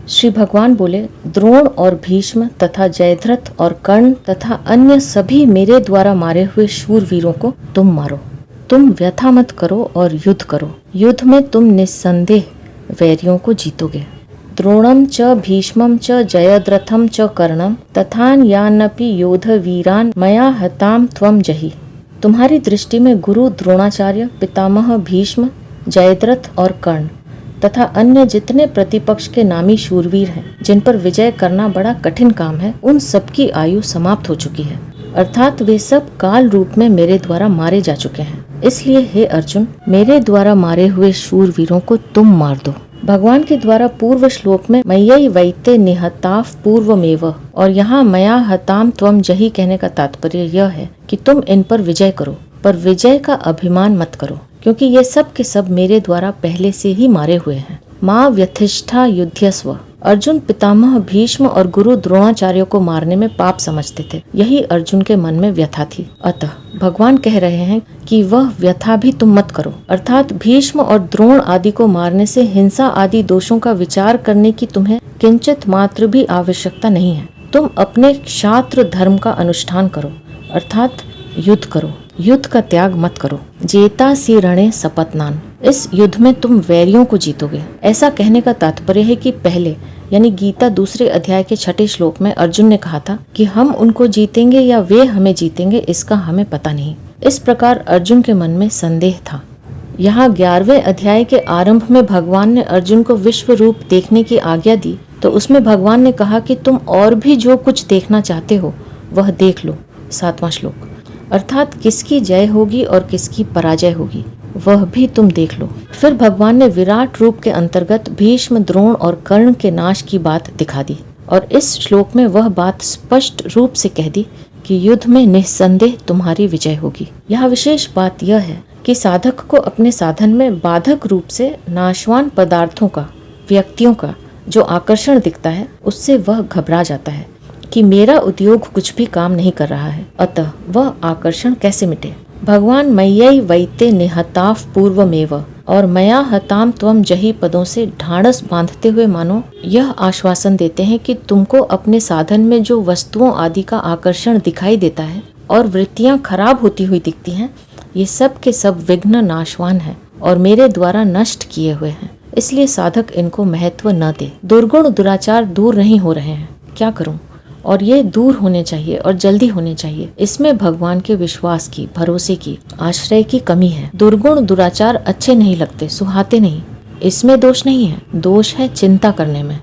श्री भगवान बोले, द्रोण और भीष्म तथा जयद्रथ और कर्ण तथा अन्य सभी मेरे द्वारा मारे हुए शूरवीरों को तुम मारो। तुम व्यथा मत करो और युद्ध करो। युद्ध में तुम निस्संदेह वैरियों को जीतोगे। द्रोणम च भीष्मम च जयद्रथम च कर्णम तथान्यानपि योध वीरान मया हताम त्वम जहि। तुम्हारी दृष्टि में गुरु द्रोणाचार्य, पितामह भीष्म, जयद्रथ और कर्ण तथा अन्य जितने प्रतिपक्ष के नामी शूरवीर हैं, जिन पर विजय करना बड़ा कठिन काम है, उन सबकी आयु समाप्त हो चुकी है, अर्थात वे सब काल रूप में मेरे द्वारा मारे जा चुके हैं। इसलिए हे अर्जुन, मेरे द्वारा मारे हुए शूरवीरों को तुम मार दो। भगवान के द्वारा पूर्व श्लोक में मय्यै वैते निहताः पूर्वमेव और यहाँ मया हताम त्वम जहि कहने का तात्पर्य यह है कि तुम इन पर विजय करो, पर विजय का अभिमान मत करो, क्योंकि ये सब के सब मेरे द्वारा पहले से ही मारे हुए हैं। माँ व्यथिष्ठा युध्यस्व। अर्जुन पितामह भीष्म और गुरु द्रोणाचार्य को मारने में पाप समझते थे। यही अर्जुन के मन में व्यथा थी। अतः भगवान कह रहे हैं कि वह व्यथा भी तुम मत करो, अर्थात भीष्म और द्रोण आदि को मारने से हिंसा आदि दोषों का विचार करने की तुम्हें किंचित मात्र भी आवश्यकता नहीं है। तुम अपने क्षात्र धर्म का अनुष्ठान करो, अर्थात युद्ध करो। युद्ध का त्याग मत करो। जेता सी रणे सपत्नान। इस युद्ध में तुम वैरियों को जीतोगे। ऐसा कहने का तात्पर्य है कि पहले यानी गीता दूसरे अध्याय के 6 श्लोक में अर्जुन ने कहा था कि हम उनको जीतेंगे या वे हमें जीतेंगे, इसका हमें पता नहीं। इस प्रकार अर्जुन के मन में संदेह था। यहाँ 11वें अध्याय के आरंभ में भगवान ने अर्जुन को विश्व रूप देखने की आज्ञा दी, तो उसमें भगवान ने कहा कि तुम और भी जो कुछ देखना चाहते हो वह देख लो। 7वां श्लोक, अर्थात किसकी जय होगी और किसकी पराजय होगी वह भी तुम देख लो। फिर भगवान ने विराट रूप के अंतर्गत भीष्म, द्रोण और कर्ण के नाश की बात दिखा दी और इस श्लोक में वह बात स्पष्ट रूप से कह दी कि युद्ध में निस्संदेह तुम्हारी विजय होगी। यहाँ विशेष बात यह है कि साधक को अपने साधन में बाधक रूप से नाशवान पदार्थों का, व्यक्तियों का जो आकर्षण दिखता है, उससे वह घबरा जाता है कि मेरा उद्योग कुछ भी काम नहीं कर रहा है, अतः वह आकर्षण कैसे मिटे। भगवान मय्यै वैते निहताः पूर्वमेव और मया हताम त्वम जहि पदों से ढाढ़स बांधते हुए मानो यह आश्वासन देते हैं कि तुमको अपने साधन में जो वस्तुओं आदि का आकर्षण दिखाई देता है और वृत्तियां खराब होती हुई दिखती हैं, ये सब के सब विघ्न नाशवान है और मेरे द्वारा नष्ट किए हुए हैं। इसलिए साधक इनको महत्व न दे। दुर्गुण दुराचार दूर नहीं हो रहे हैं, क्या करूं? और ये दूर होने चाहिए और जल्दी होने चाहिए। इसमें भगवान के विश्वास की, भरोसे की, आश्रय की कमी है। दुर्गुण दुराचार अच्छे नहीं लगते, सुहाते नहीं। इसमें दोष नहीं है, दोष है चिंता करने में।